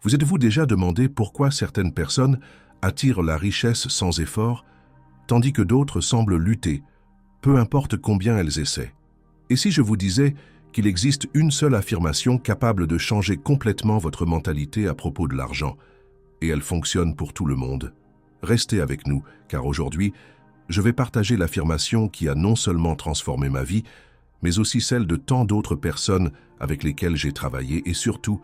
Vous êtes-vous déjà demandé pourquoi certaines personnes attirent la richesse sans effort, tandis que d'autres semblent lutter, peu importe combien elles essaient? Et si je vous disais qu'il existe une seule affirmation capable de changer complètement votre mentalité à propos de l'argent, et elle fonctionne pour tout le monde? Restez avec nous, car aujourd'hui, je vais partager l'affirmation qui a non seulement transformé ma vie, mais aussi celle de tant d'autres personnes avec lesquelles j'ai travaillé, et surtout,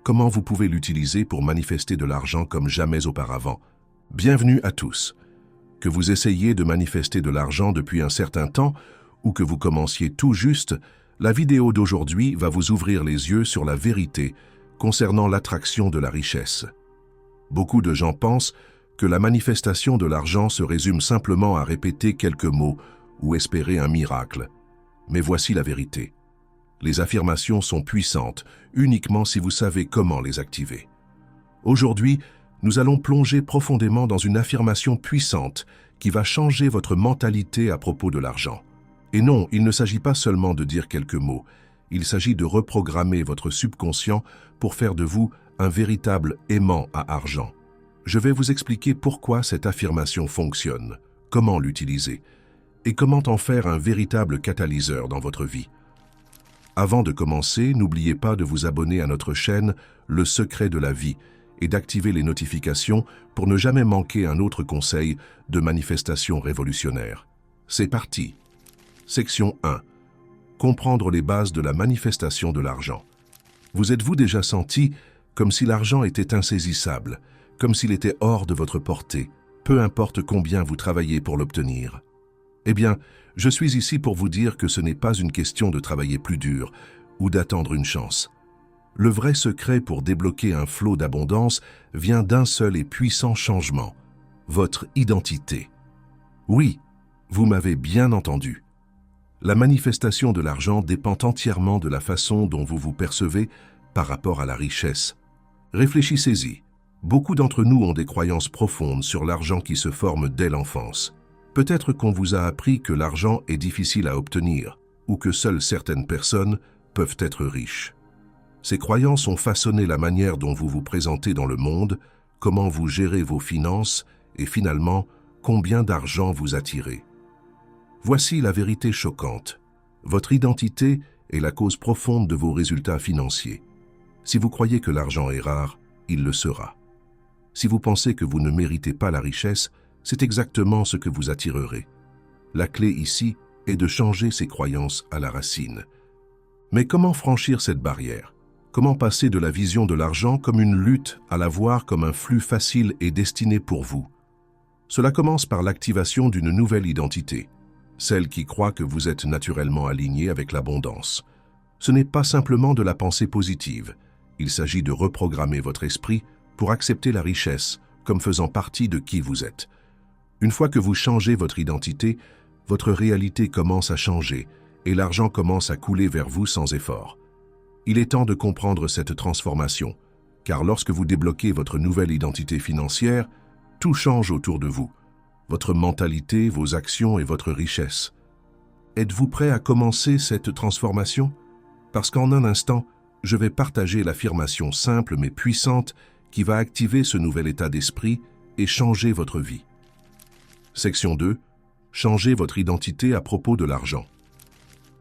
comment vous pouvez l'utiliser pour manifester de l'argent comme jamais auparavant. Bienvenue à tous. Que vous essayiez de manifester de l'argent depuis un certain temps ou que vous commenciez tout juste, la vidéo d'aujourd'hui va vous ouvrir les yeux sur la vérité concernant l'attraction de la richesse. Beaucoup de gens pensent que la manifestation de l'argent se résume simplement à répéter quelques mots ou espérer un miracle. Mais voici la vérité. Les affirmations sont puissantes uniquement si vous savez comment les activer. Aujourd'hui, nous allons plonger profondément dans une affirmation puissante qui va changer votre mentalité à propos de l'argent. Et non, il ne s'agit pas seulement de dire quelques mots, il s'agit de reprogrammer votre subconscient pour faire de vous un véritable aimant à argent. Je vais vous expliquer pourquoi cette affirmation fonctionne, comment l'utiliser, et comment en faire un véritable catalyseur dans votre vie. Avant de commencer, n'oubliez pas de vous abonner à notre chaîne Le Secret de la Vie et d'activer les notifications pour ne jamais manquer un autre conseil de manifestation révolutionnaire. C'est parti. Section 1. Comprendre les bases de la manifestation de l'argent. Vous êtes-vous déjà senti comme si l'argent était insaisissable, comme s'il était hors de votre portée, peu importe combien vous travaillez pour l'obtenir? Eh bien, je suis ici pour vous dire que ce n'est pas une question de travailler plus dur ou d'attendre une chance. Le vrai secret pour débloquer un flot d'abondance vient d'un seul et puissant changement, votre identité. Oui, vous m'avez bien entendu. La manifestation de l'argent dépend entièrement de la façon dont vous vous percevez par rapport à la richesse. Réfléchissez-y. Beaucoup d'entre nous ont des croyances profondes sur l'argent qui se forment dès l'enfance. Peut-être qu'on vous a appris que l'argent est difficile à obtenir ou que seules certaines personnes peuvent être riches. Ces croyances ont façonné la manière dont vous vous présentez dans le monde, comment vous gérez vos finances et finalement, combien d'argent vous attirez. Voici la vérité choquante. Votre identité est la cause profonde de vos résultats financiers. Si vous croyez que l'argent est rare, il le sera. Si vous pensez que vous ne méritez pas la richesse, c'est exactement ce que vous attirerez. La clé ici est de changer ces croyances à la racine. Mais comment franchir cette barrière? Comment passer de la vision de l'argent comme une lutte à la voir comme un flux facile et destiné pour vous? Cela commence par l'activation d'une nouvelle identité, celle qui croit que vous êtes naturellement aligné avec l'abondance. Ce n'est pas simplement de la pensée positive, il s'agit de reprogrammer votre esprit pour accepter la richesse comme faisant partie de qui vous êtes. Une fois que vous changez votre identité, votre réalité commence à changer et l'argent commence à couler vers vous sans effort. Il est temps de comprendre cette transformation, car lorsque vous débloquez votre nouvelle identité financière, tout change autour de vous. Votre mentalité, vos actions et votre richesse. Êtes-vous prêt à commencer cette transformation? Parce qu'en un instant, je vais partager l'affirmation simple mais puissante qui va activer ce nouvel état d'esprit et changer votre vie. Section 2. Changez votre identité à propos de l'argent.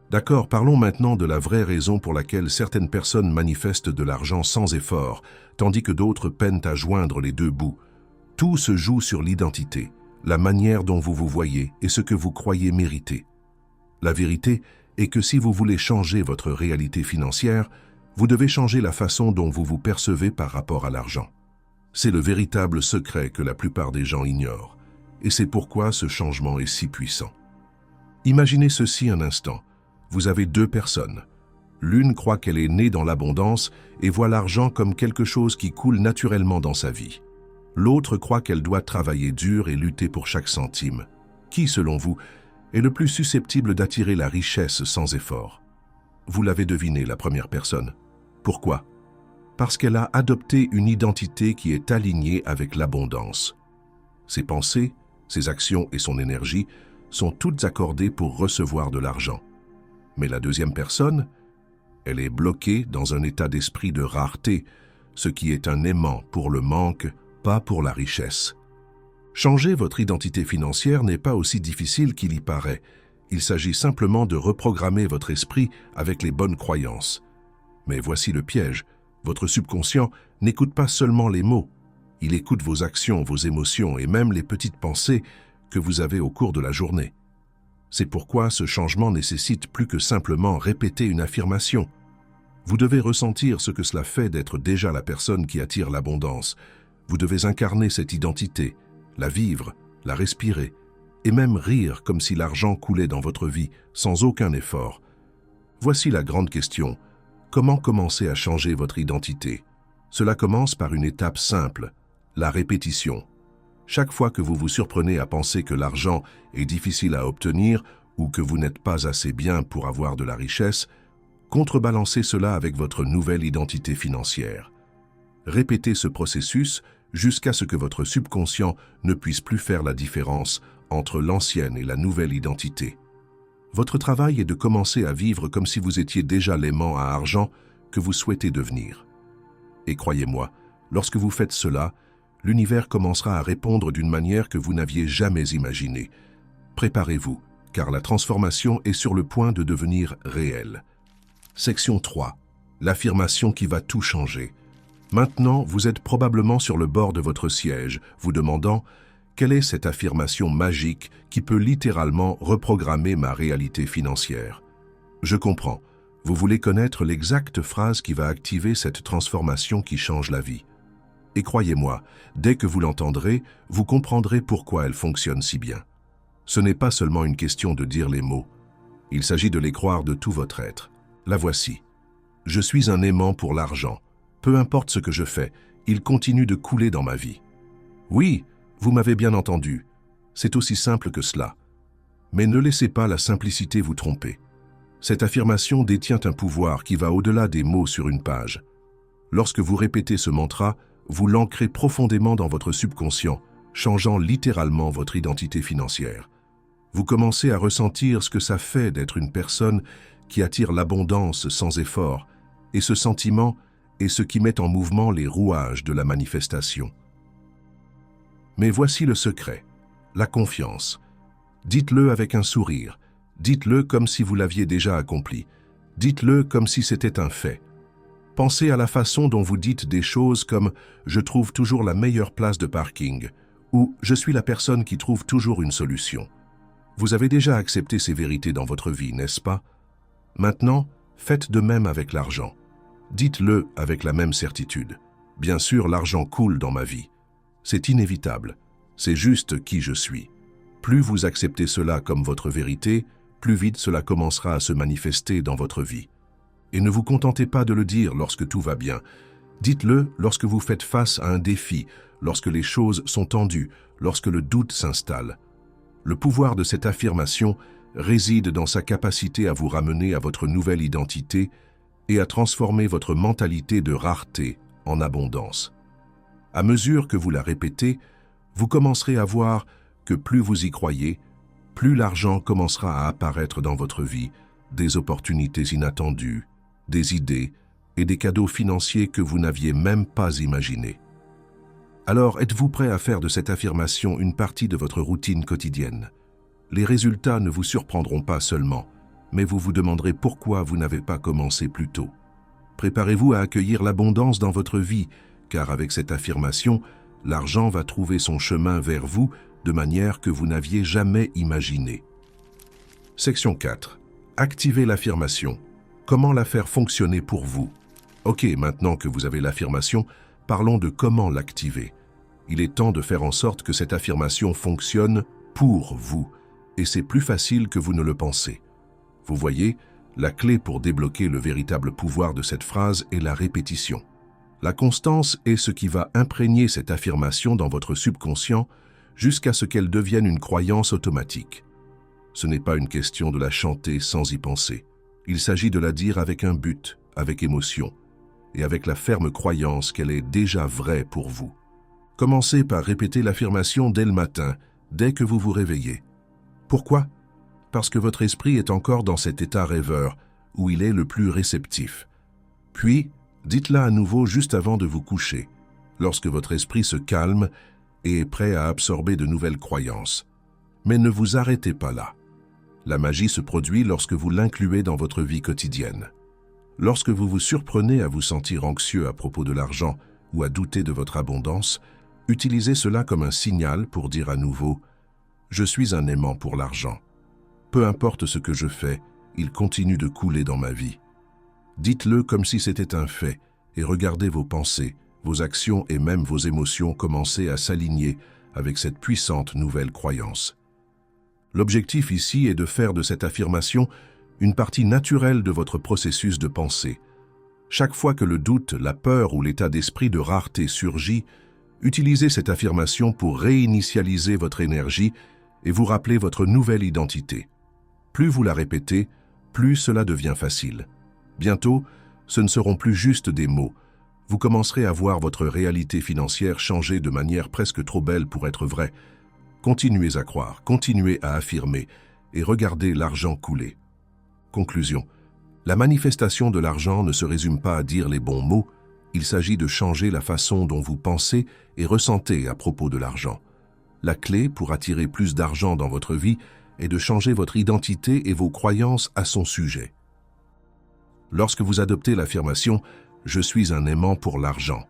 D'accord, parlons maintenant de la vraie raison pour laquelle certaines personnes manifestent de l'argent sans effort, tandis que d'autres peinent à joindre les deux bouts. Tout se joue sur l'identité, la manière dont vous vous voyez et ce que vous croyez mériter. La vérité est que si vous voulez changer votre réalité financière, vous devez changer la façon dont vous vous percevez par rapport à l'argent. C'est le véritable secret que la plupart des gens ignorent, et c'est pourquoi ce changement est si puissant. Imaginez ceci un instant. Vous avez deux personnes. L'une croit qu'elle est née dans l'abondance et voit l'argent comme quelque chose qui coule naturellement dans sa vie. L'autre croit qu'elle doit travailler dur et lutter pour chaque centime. Qui, selon vous, est le plus susceptible d'attirer la richesse sans effort? Vous l'avez deviné, la première personne. Pourquoi? Parce qu'elle a adopté une identité qui est alignée avec l'abondance. Ses pensées, ses actions et son énergie sont toutes accordées pour recevoir de l'argent. Mais la deuxième personne, elle est bloquée dans un état d'esprit de rareté, ce qui est un aimant pour le manque, pas pour la richesse. Changer votre identité financière n'est pas aussi difficile qu'il y paraît. Il s'agit simplement de reprogrammer votre esprit avec les bonnes croyances. Mais voici le piège. Votre subconscient n'écoute pas seulement les mots. Il écoute vos actions, vos émotions et même les petites pensées que vous avez au cours de la journée. C'est pourquoi ce changement nécessite plus que simplement répéter une affirmation. Vous devez ressentir ce que cela fait d'être déjà la personne qui attire l'abondance. Vous devez incarner cette identité, la vivre, la respirer, et même rire comme si l'argent coulait dans votre vie sans aucun effort. Voici la grande question. Comment commencer à changer votre identité? Cela commence par une étape simple, la répétition. Chaque fois que vous vous surprenez à penser que l'argent est difficile à obtenir ou que vous n'êtes pas assez bien pour avoir de la richesse, contrebalancez cela avec votre nouvelle identité financière. Répétez ce processus jusqu'à ce que votre subconscient ne puisse plus faire la différence entre l'ancienne et la nouvelle identité. Votre travail est de commencer à vivre comme si vous étiez déjà l'aimant à argent que vous souhaitez devenir. Et croyez-moi, lorsque vous faites cela, l'univers commencera à répondre d'une manière que vous n'aviez jamais imaginée. Préparez-vous, car la transformation est sur le point de devenir réelle. Section 3. L'affirmation qui va tout changer. Maintenant, vous êtes probablement sur le bord de votre siège, vous demandant « Quelle est cette affirmation magique qui peut littéralement reprogrammer ma réalité financière ?» Je comprends. Vous voulez connaître l'exacte phrase qui va activer cette transformation qui change la vie. Et croyez-moi, dès que vous l'entendrez, vous comprendrez pourquoi elle fonctionne si bien. Ce n'est pas seulement une question de dire les mots. Il s'agit de les croire de tout votre être. La voici. Je suis un aimant pour l'argent. Peu importe ce que je fais, il continue de couler dans ma vie. Oui, vous m'avez bien entendu. C'est aussi simple que cela. Mais ne laissez pas la simplicité vous tromper. Cette affirmation détient un pouvoir qui va au-delà des mots sur une page. Lorsque vous répétez ce mantra, vous l'ancrez profondément dans votre subconscient, changeant littéralement votre identité financière. Vous commencez à ressentir ce que ça fait d'être une personne qui attire l'abondance sans effort, et ce sentiment est ce qui met en mouvement les rouages de la manifestation. Mais voici le secret, la confiance. Dites-le avec un sourire, dites-le comme si vous l'aviez déjà accompli, dites-le comme si c'était un fait. Pensez à la façon dont vous dites des choses comme « je trouve toujours la meilleure place de parking » ou « je suis la personne qui trouve toujours une solution ». Vous avez déjà accepté ces vérités dans votre vie, n'est-ce pas? Maintenant, faites de même avec l'argent. Dites-le avec la même certitude. Bien sûr, l'argent coule dans ma vie. C'est inévitable. C'est juste qui je suis. Plus vous acceptez cela comme votre vérité, plus vite cela commencera à se manifester dans votre vie. Et ne vous contentez pas de le dire lorsque tout va bien. Dites-le lorsque vous faites face à un défi, lorsque les choses sont tendues, lorsque le doute s'installe. Le pouvoir de cette affirmation réside dans sa capacité à vous ramener à votre nouvelle identité et à transformer votre mentalité de rareté en abondance. À mesure que vous la répétez, vous commencerez à voir que plus vous y croyez, plus l'argent commencera à apparaître dans votre vie, des opportunités inattendues, des idées et des cadeaux financiers que vous n'aviez même pas imaginés. Alors, êtes-vous prêt à faire de cette affirmation une partie de votre routine quotidienne? Les résultats ne vous surprendront pas seulement, mais vous vous demanderez pourquoi vous n'avez pas commencé plus tôt. Préparez-vous à accueillir l'abondance dans votre vie, car avec cette affirmation, l'argent va trouver son chemin vers vous de manière que vous n'aviez jamais imaginée. Section 4. Activez l'affirmation. Comment la faire fonctionner pour vous? Ok, maintenant que vous avez l'affirmation, parlons de comment l'activer. Il est temps de faire en sorte que cette affirmation fonctionne pour vous, et c'est plus facile que vous ne le pensez. Vous voyez, la clé pour débloquer le véritable pouvoir de cette phrase est la répétition. La constance est ce qui va imprégner cette affirmation dans votre subconscient jusqu'à ce qu'elle devienne une croyance automatique. Ce n'est pas une question de la chanter sans y penser. Il s'agit de la dire avec un but, avec émotion, et avec la ferme croyance qu'elle est déjà vraie pour vous. Commencez par répéter l'affirmation dès le matin, dès que vous vous réveillez. Pourquoi? Parce que votre esprit est encore dans cet état rêveur, où il est le plus réceptif. Puis, Dites-la à nouveau juste avant de vous coucher, lorsque votre esprit se calme et est prêt à absorber de nouvelles croyances. Mais ne vous arrêtez pas là. La magie se produit lorsque vous l'incluez dans votre vie quotidienne. Lorsque vous vous surprenez à vous sentir anxieux à propos de l'argent ou à douter de votre abondance, utilisez cela comme un signal pour dire à nouveau « Je suis un aimant pour l'argent. Peu importe ce que je fais, il continue de couler dans ma vie. » Dites-le comme si c'était un fait et regardez vos pensées, vos actions et même vos émotions commencer à s'aligner avec cette puissante nouvelle croyance. L'objectif ici est de faire de cette affirmation une partie naturelle de votre processus de pensée. Chaque fois que le doute, la peur ou l'état d'esprit de rareté surgit, utilisez cette affirmation pour réinitialiser votre énergie et vous rappeler votre nouvelle identité. Plus vous la répétez, plus cela devient facile. Bientôt, ce ne seront plus juste des mots. Vous commencerez à voir votre réalité financière changer de manière presque trop belle pour être vraie. Continuez à croire, continuez à affirmer et regardez l'argent couler. Conclusion. La manifestation de l'argent ne se résume pas à dire les bons mots, il s'agit de changer la façon dont vous pensez et ressentez à propos de l'argent. La clé pour attirer plus d'argent dans votre vie est de changer votre identité et vos croyances à son sujet. Lorsque vous adoptez l'affirmation « Je suis un aimant pour l'argent »,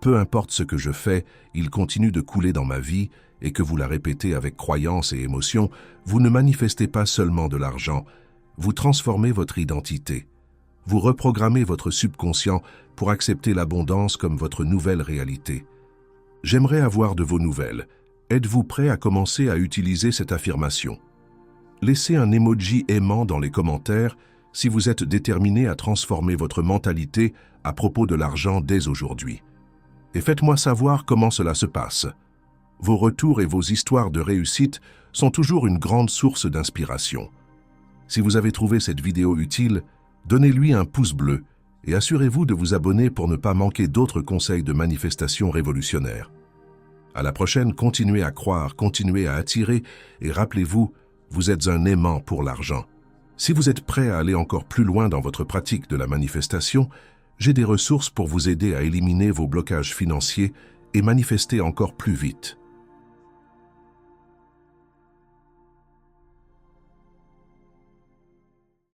peu importe ce que je fais, il continue de couler dans ma vie et que vous la répétez avec croyance et émotion, vous ne manifestez pas seulement de l'argent, vous transformez votre identité. Vous reprogrammez votre subconscient pour accepter l'abondance comme votre nouvelle réalité. J'aimerais avoir de vos nouvelles. Êtes-vous prêt à commencer à utiliser cette affirmation? Laissez un emoji aimant dans les commentaires si vous êtes déterminé à transformer votre mentalité à propos de l'argent dès aujourd'hui. Et faites-moi savoir comment cela se passe. Vos retours et vos histoires de réussite sont toujours une grande source d'inspiration. Si vous avez trouvé cette vidéo utile, donnez-lui un pouce bleu et assurez-vous de vous abonner pour ne pas manquer d'autres conseils de manifestation révolutionnaires. À la prochaine, continuez à croire, continuez à attirer et rappelez-vous, vous êtes un aimant pour l'argent. Si vous êtes prêt à aller encore plus loin dans votre pratique de la manifestation, j'ai des ressources pour vous aider à éliminer vos blocages financiers et manifester encore plus vite.